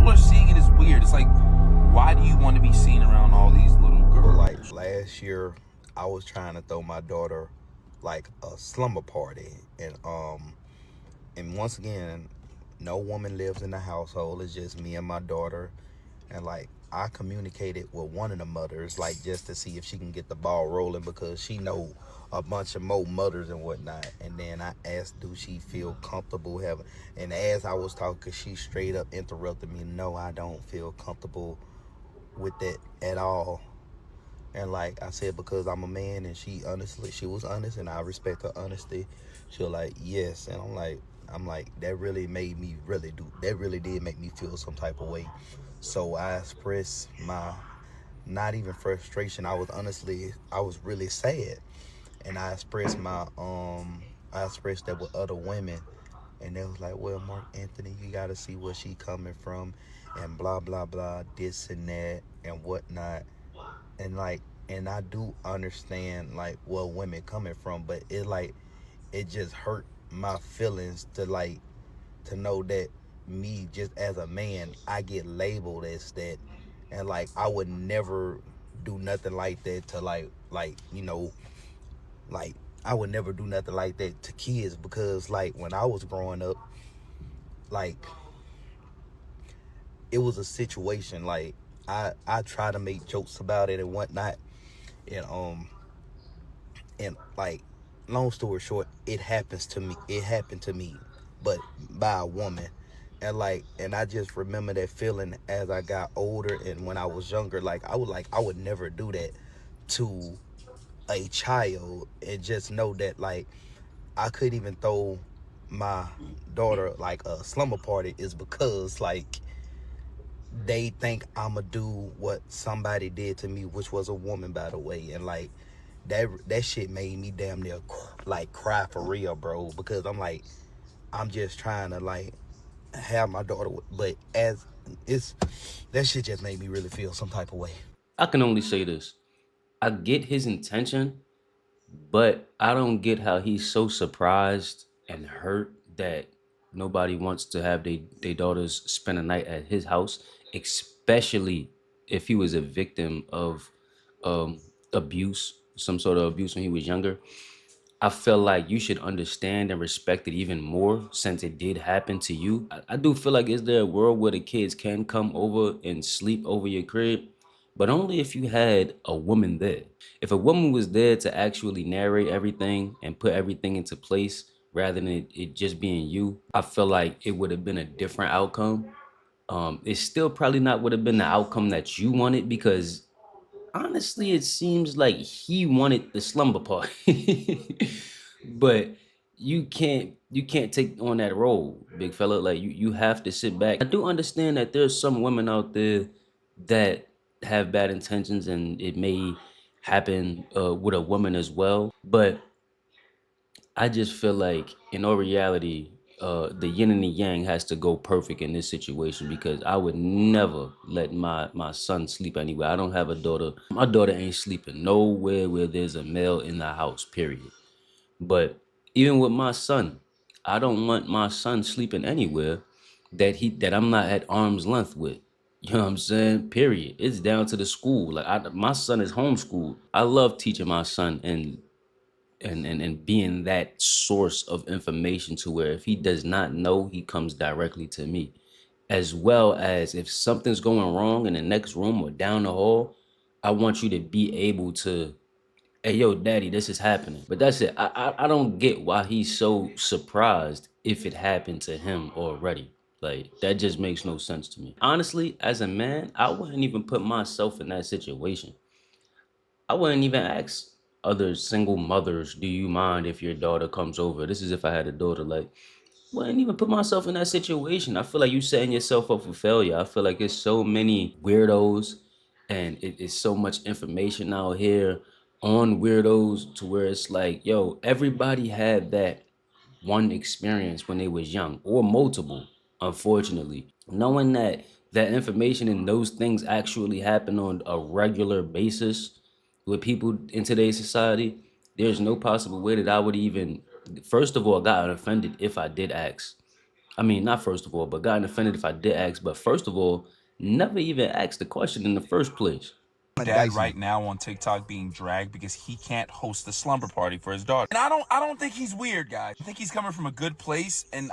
people are seeing it as weird. It's like, why do you want to be seen around all these little girls? Like last year, I was trying to throw my daughter like a slumber party, and once again, no woman lives in the household. It's just me and my daughter, and like I communicated with one of the mothers, like just to see if she can get the ball rolling because she know a bunch of more mothers and whatnot. And then I asked, do she feel comfortable having? And as I was talking, she straight up interrupted me. No, I don't feel comfortable with that at all. And like I said, because I'm a man, and she was honest, and I respect her honesty. She was like, yes, and I'm like, that really made me really do. That really did make me feel some type of way. So I expressed my not even frustration. I was really sad, and I expressed that with other women, and they was like, well, Mark Anthony, you got to see where she coming from, and blah blah blah, this and that and whatnot, and like, and I do understand like where women coming from, but it just hurt my feelings to know that me just as a man I get labeled as that, and like I would never do nothing like that to like I would never do nothing like that to kids, because like when I was growing up, like it was a situation like I try to make jokes about it and whatnot, and like long story short, it happened to me, but by a woman. And I just remember that feeling as I got older, and when I was younger, I would never do that to a child. And just know that like I couldn't even throw my daughter like a slumber party is because like they think I'ma do what somebody did to me, which was a woman, by the way. And like that shit made me damn near like cry for real, bro. Because I'm just trying to like have my daughter, but as it's that shit just made me really feel some type of way. I can only say this. I get his intention, but I don't get how he's so surprised and hurt that nobody wants to have their daughters spend a night at his house, especially if he was a victim of abuse, some sort of abuse when he was younger. I feel like you should understand and respect it even more since it did happen to you. I do feel like, is there a world where the kids can come over and sleep over your crib? But only if you had a woman there. If a woman was there to actually narrate everything and put everything into place rather than it just being you, I feel like it would have been a different outcome. It still probably not would have been the outcome that you wanted, because honestly, it seems like he wanted the slumber party. But you can't take on that role, big fella. Like you have to sit back. I do understand that there's some women out there that have bad intentions, and it may happen with a woman as well. But I just feel like in all reality, the yin and the yang has to go perfect in this situation, because I would never let my son sleep anywhere. I don't have a daughter. My daughter ain't sleeping nowhere where there's a male in the house, period. But even with my son, I don't want my son sleeping anywhere that I'm not at arm's length with. You know what I'm saying? Period. It's down to the school. Like my son is homeschooled. I love teaching my son and being that source of information to where if he does not know, he comes directly to me. As well as if something's going wrong in the next room or down the hall, I want you to be able to, hey, yo, daddy, this is happening. But that's it. I don't get why he's so surprised if it happened to him already. Like, that just makes no sense to me. Honestly, as a man, I wouldn't even put myself in that situation. I wouldn't even ask other single mothers, do you mind if your daughter comes over? This is if I had a daughter. Like, wouldn't even put myself in that situation. I feel like you setting yourself up for failure. I feel like there's so many weirdos, and it's so much information out here on weirdos to where it's like, yo, everybody had that one experience when they was young, or multiple, unfortunately. Knowing that that information and those things actually happen on a regular basis with people in today's society, there's no possible way that I would even, first of all, got offended if I did ask. I mean, not first of all, but gotten offended if I did ask. But first of all, never even asked the question in the first place. Dad right now on TikTok being dragged because he can't host the slumber party for his daughter. And I don't think he's weird, guys. I think he's coming from a good place, and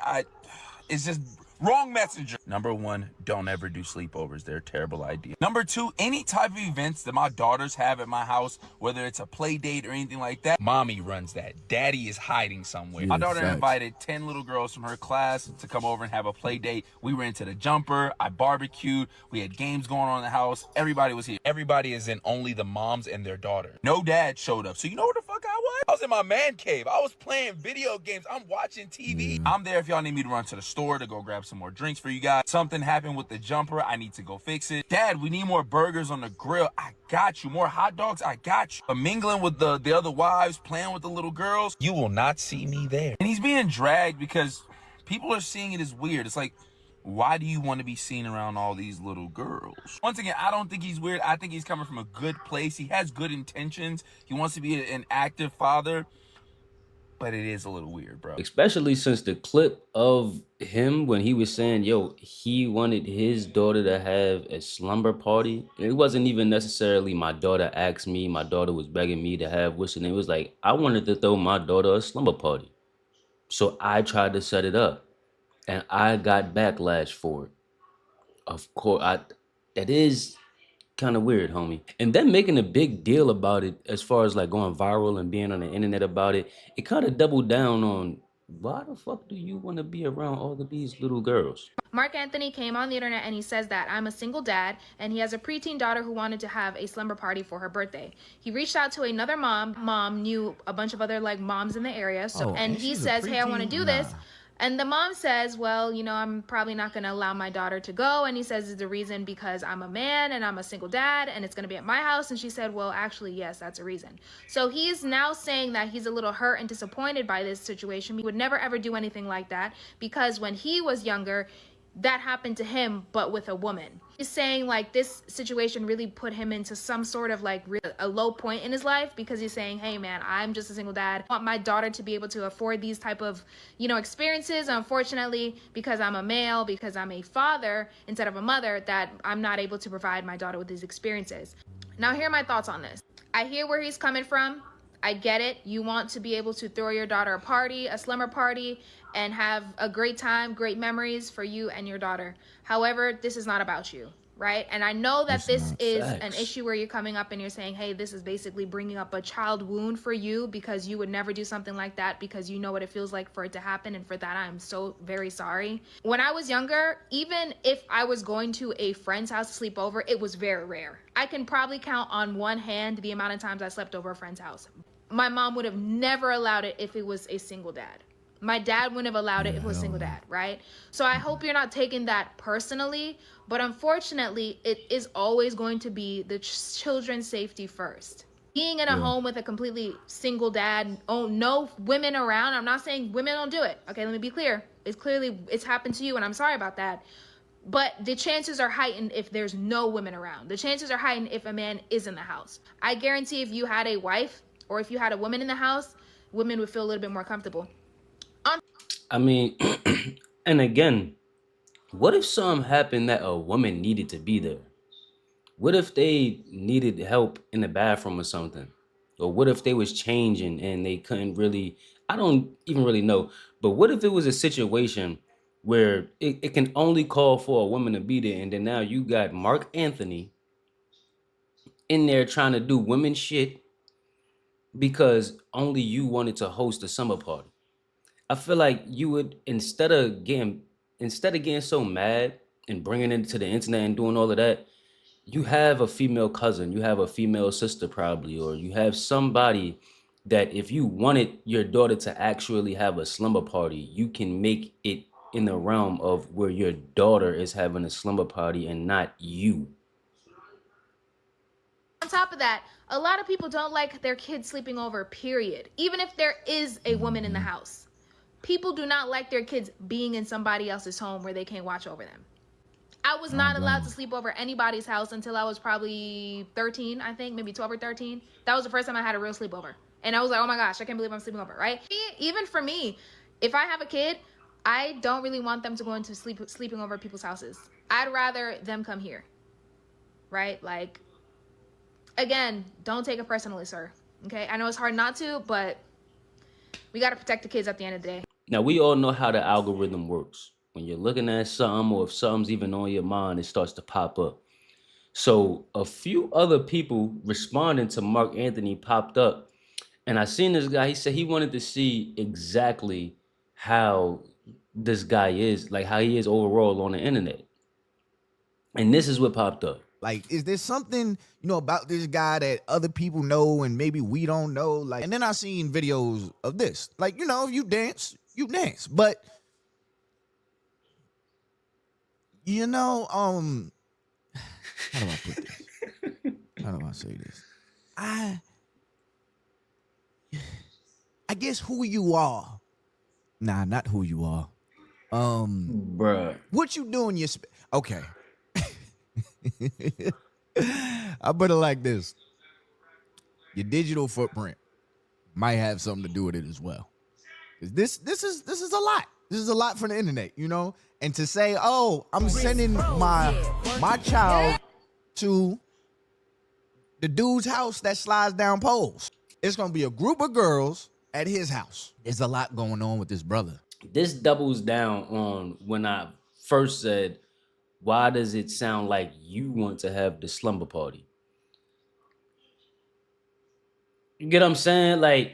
it's just wrong messenger. Number one, don't ever do sleepovers. They're a terrible idea. Number two, any type of events that my daughters have at my house, whether it's a play date or anything like that, mommy runs that. Daddy is hiding somewhere. My daughter invited 10 little girls from her class to come over and have a play date. We were into the jumper. I barbecued. We had games going on in the house. Everybody was here. Everybody is in only the moms and their daughter. No dad showed up. So you know where the fuck I was? I was in my man cave. I was playing video games. I'm watching TV. I'm there if y'all need me to run to the store to go grab some more drinks for you guys. Something happened with the jumper. I need to go fix it. Dad, we need more burgers on the grill. I got you. More hot dogs. I got you. But mingling with the other wives, playing with the little girls, you will not see me there. And he's being dragged because people are seeing it as weird. It's like, why do you want to be seen around all these little girls? Once again, I don't think he's weird. I think he's coming from a good place. He has good intentions. He wants to be an active father. But it is a little weird, bro. Especially since the clip of him when he was saying, yo, he wanted his daughter to have a slumber party. It wasn't even necessarily my daughter asked me, my daughter was begging me to have wishing. It was like, I wanted to throw my daughter a slumber party. So I tried to set it up. And I got backlash for it. Of course, that is kind of weird, homie. And then making a big deal about it as far as like going viral and being on the internet about it, it kind of doubled down on why the fuck do you want to be around all of these little girls? Mark Anthony came on the internet and he says that I'm a single dad and he has a preteen daughter who wanted to have a slumber party for her birthday. He reached out to another mom. Mom knew a bunch of other like moms in the area. So and he says, hey, I want to do this. And the mom says, well, you know, I'm probably not going to allow my daughter to go. And he says it's the reason because I'm a man and I'm a single dad and it's going to be at my house. And she said, well, actually, yes, that's a reason. So he's now saying that he's a little hurt and disappointed by this situation. He would never, ever do anything like that because when he was younger, that happened to him, but with a woman. He's saying like this situation really put him into some sort of like a low point in his life because he's saying, hey man, I'm just a single dad. I want my daughter to be able to afford these type of, you know, experiences. Unfortunately, because I'm a male, because I'm a father instead of a mother, that I'm not able to provide my daughter with these experiences. Now, here are my thoughts on this. I hear where he's coming from. I get it. You want to be able to throw your daughter a party, a slumber party, and have a great time, great memories for you and your daughter. However, this is not about you, right? And I know that this is an issue where you're coming up and you're saying, hey, this is basically bringing up a child wound for you because you would never do something like that because you know what it feels like for it to happen. And for that, I'm so very sorry. When I was younger, even if I was going to a friend's house to sleep over, it was very rare. I can probably count on one hand the amount of times I slept over a friend's house. My mom would have never allowed it if it was a single dad. My dad wouldn't have allowed it if it was a single dad, right? So I hope you're not taking that personally, but unfortunately, it is always going to be the children's safety first. Being in a home with a completely single dad, no women around, I'm not saying women don't do it. Okay, let me be clear. It's happened to you and I'm sorry about that. But the chances are heightened if there's no women around. The chances are heightened if a man is in the house. I guarantee if you had a wife or if you had a woman in the house, women would feel a little bit more comfortable. I mean, and again, what if something happened that a woman needed to be there? What if they needed help in the bathroom or something? Or what if they was changing and they couldn't really, I don't even really know. But what if it was a situation where it can only call for a woman to be there and then now you got Mark Anthony in there trying to do women shit because only you wanted to host a summer party? I feel like you would instead of getting so mad and bringing it to the internet and doing all of that, you have a female cousin, you have a female sister probably, or you have somebody that if you wanted your daughter to actually have a slumber party, you can make it in the realm of where your daughter is having a slumber party and not you. On top of that, a lot of people don't like their kids sleeping over, period. Even if there is a woman in the house. People do not like their kids being in somebody else's home where they can't watch over them. I was not allowed to sleep over anybody's house until I was probably 13, I think, maybe 12 or 13. That was the first time I had a real sleepover. And I was like, oh my gosh, I can't believe I'm sleeping over, right? Even for me, if I have a kid, I don't really want them to go into sleeping over people's houses. I'd rather them come here, right? Like, again, don't take it personally, sir. Okay, I know it's hard not to, but we got to protect the kids at the end of the day. Now, we all know how the algorithm works. When you're looking at something, or if something's even on your mind, it starts to pop up. So a few other people responding to Mark Anthony popped up. And I seen this guy, he said he wanted to see exactly how this guy is, like how he is overall on the internet. And this is what popped up. Like, is there something, about this guy that other people know and maybe we don't know? Like, and then I seen videos of this. Like, if you dance, you dance. But, how do I put this? How do I say this? I guess who you are. Nah, not who you are. Bruh. What you doing? Okay. I put it like this. Your digital footprint might have something to do with it as well. This is a lot. This is a lot for the internet, And to say, oh, I'm sending my child to the dude's house that slides down poles. It's gonna be a group of girls at his house. There's a lot going on with this brother. This doubles down on when I first said, why does it sound like you want to have the slumber party? You get what I'm saying? Like,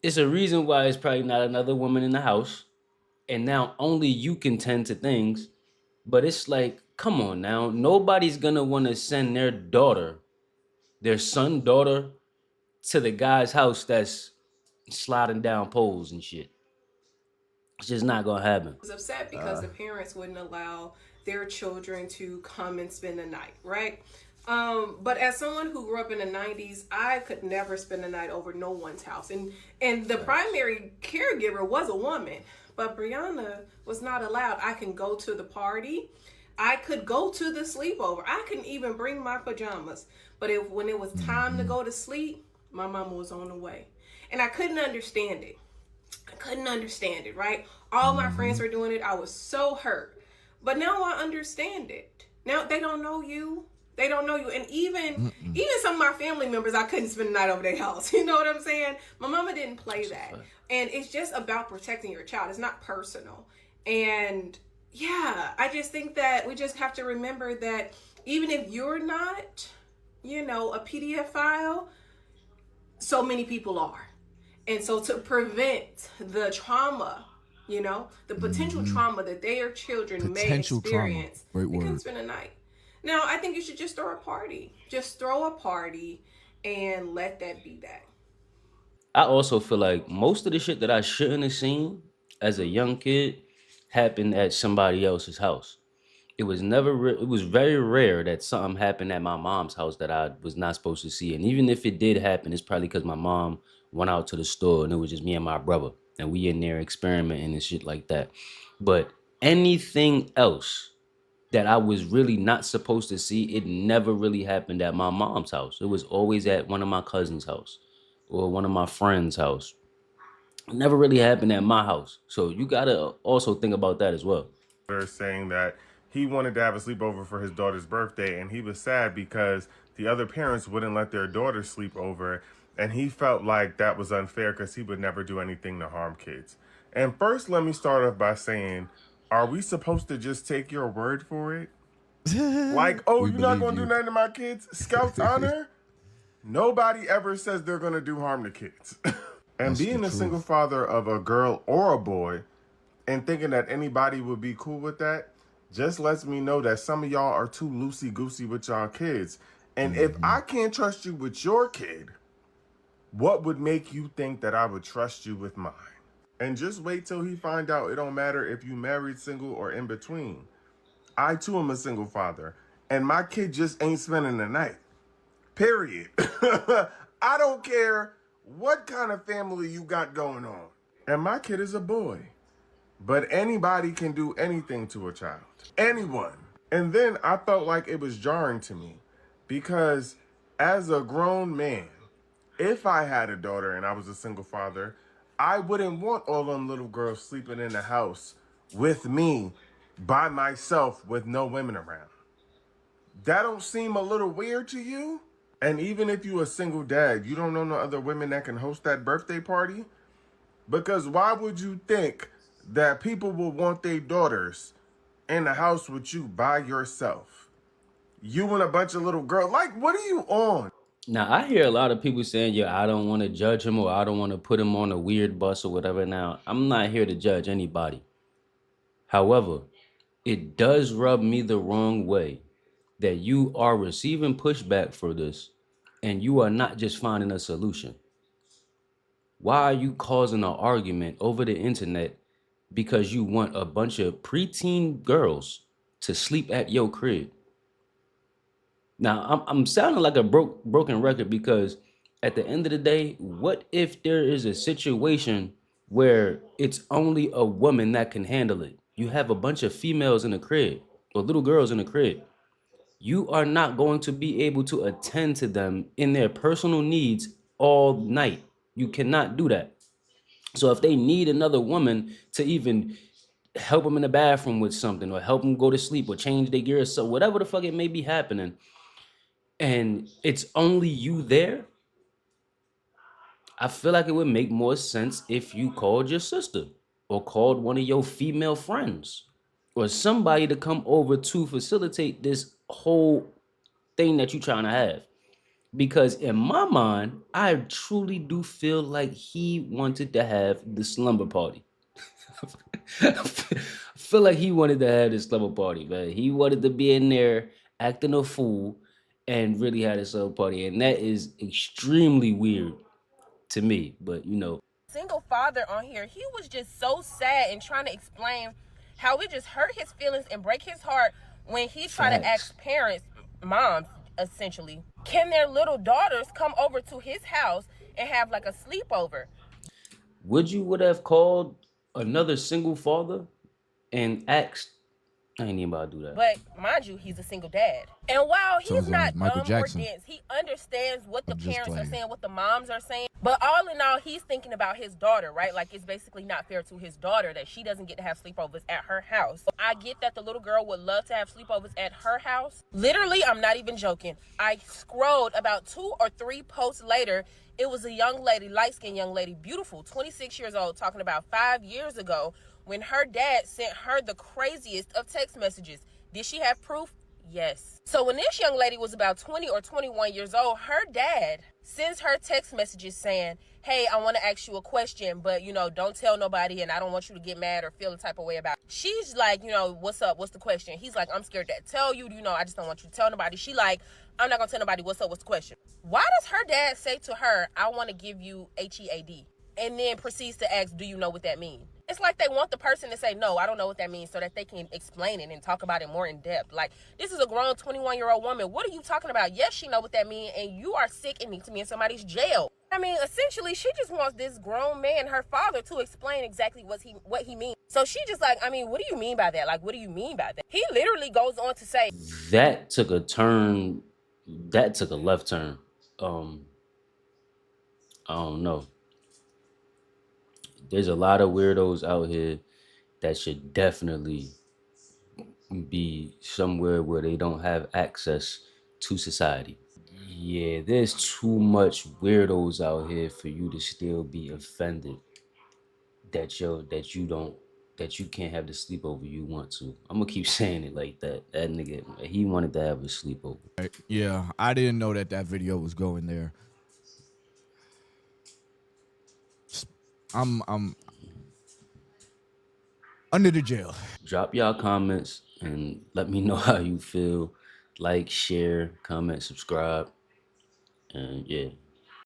it's a reason why it's probably not another woman in the house. And now only you can tend to things. But it's like, come on now. Nobody's going to want to send their daughter, their son, daughter, to the guy's house that's sliding down poles and shit. It's just not going to happen. I was upset because the parents wouldn't allow their children to come and spend the night, right? But as someone who grew up in the 90s, I could never spend the night over no one's house. And the primary caregiver was a woman, but Brianna was not allowed. I can go to the party. I could go to the sleepover. I couldn't even bring my pajamas. But when it was time to go to sleep, my mama was on the way. And I couldn't understand it. Right? All my friends were doing it. I was so hurt. But now I understand it. Now they don't know you. And even some of my family members, I couldn't spend the night over their house. You know what I'm saying? My mama didn't play that. And it's just about protecting your child. It's not personal. And yeah, I just think that we just have to remember that even if you're not, a PDF file, so many people are. And so to prevent the trauma, the potential trauma that their children may experience, they can spend a night. Now, I think you should just throw a party. Just throw a party and let that be that. I also feel like most of the shit that I shouldn't have seen as a young kid happened at somebody else's house. It was it was very rare that something happened at my mom's house that I was not supposed to see. And even if it did happen, it's probably because my mom went out to the store and it was just me and my brother. And we in there experimenting and shit like that. But anything else that I was really not supposed to see, it never really happened at my mom's house. It was always at one of my cousin's house or one of my friend's house. It never really happened at my house. So you gotta also think about that as well. They're saying that he wanted to have a sleepover for his daughter's birthday, and he was sad because the other parents wouldn't let their daughter sleep over, and he felt like that was unfair because he would never do anything to harm kids. And first, let me start off by saying, are we supposed to just take your word for it? Like, oh, you're not going to do nothing to my kids? Scout's honor? Nobody ever says they're going to do harm to kids. And being a single father of a girl or a boy and thinking that anybody would be cool with that just lets me know that some of y'all are too loosey-goosey with y'all kids. And if I can't trust you with your kid, what would make you think that I would trust you with mine? And just wait till he find out it don't matter if you married, single, or in between. I, too, am a single father. And my kid just ain't spending the night. Period. I don't care what kind of family you got going on. And my kid is a boy. But anybody can do anything to a child. Anyone. And then I felt like it was jarring to me. Because as a grown man, if I had a daughter and I was a single father, I wouldn't want all them little girls sleeping in the house with me by myself with no women around. That don't seem a little weird to you? And even if you a single dad, you don't know no other women that can host that birthday party? Because why would you think that people will want their daughters in the house with you by yourself? You and a bunch of little girls. Like, what are you on? Now I hear a lot of people saying, "Yeah, I don't want to judge him or I don't want to put him on a weird bus or whatever." Now I'm not here to judge anybody. However, it does rub me the wrong way that you are receiving pushback for this and you are not just finding a solution. Why are you causing an argument over the internet because you want a bunch of preteen girls to sleep at your crib? Now, I'm sounding like a broken record because at the end of the day, what if there is a situation where it's only a woman that can handle it? You have a bunch of females in the crib or little girls in the crib. You are not going to be able to attend to them in their personal needs all night. You cannot do that. So if they need another woman to even help them in the bathroom with something or help them go to sleep or change their gear, so whatever the fuck it may be happening, and it's only you there, I feel like it would make more sense if you called your sister or called one of your female friends or somebody to come over to facilitate this whole thing that you're trying to have. Because in my mind, I truly do feel like he wanted to have the slumber party. I feel like he wanted to have this slumber party, man. He wanted to be in there acting a fool and really had a slumber party. And that is extremely weird to me. But single father on here, he was just so sad and trying to explain how it just hurt his feelings and break his heart when he tried to ask parents, moms essentially, can their little daughters come over to his house and have like a sleepover? would have called another single father and asked? I ain't even about to do that. But mind you, he's a single dad. And while he's Sounds like not Michael dumb Jackson. or dense, he understands what the I'm just parents are playing. saying, what the moms are saying. But all in all, he's thinking about his daughter, right? Like, it's basically not fair to his daughter that she doesn't get to have sleepovers at her house. I get that the little girl would love to have sleepovers at her house. Literally, I'm not even joking. I scrolled about 2 or 3 posts later. It was a young lady, light-skinned young lady, beautiful, 26 years old, talking about 5 years ago when her dad sent her the craziest of text messages. Did she have proof? Yes. So when this young lady was about 20 or 21 years old, her dad sends her text messages saying, hey, I want to ask you a question, but, don't tell nobody, and I don't want you to get mad or feel the type of way about it. She's like, what's up? What's the question? He's like, I'm scared to tell you, I just don't want you to tell nobody. She like, I'm not going to tell nobody. What's up? What's the question? Why does her dad say to her, I want to give you HEAD? And then proceeds to ask, do you know what that means? It's like they want the person to say, no, I don't know what that means, so that they can explain it and talk about it more in depth. Like, this is a grown 21-year-old woman. What are you talking about? Yes, she know what that means, and you are sick and need to be in somebody's jail. I mean, essentially, she just wants this grown man, her father, to explain exactly what he means. So she just like, I mean, what do you mean by that? Like, what do you mean by that? He literally goes on to say, that took a turn. That took a left turn. I don't know. There's a lot of weirdos out here that should definitely be somewhere where they don't have access to society. Yeah, there's too much weirdos out here for you to still be offended that you can't have the sleepover you want to. I'm gonna keep saying it like that. That nigga, he wanted to have a sleepover. Yeah, I didn't know that video was going there. I'm under the jail. Drop y'all comments and let me know how you feel. Like, share, comment, subscribe, and yeah.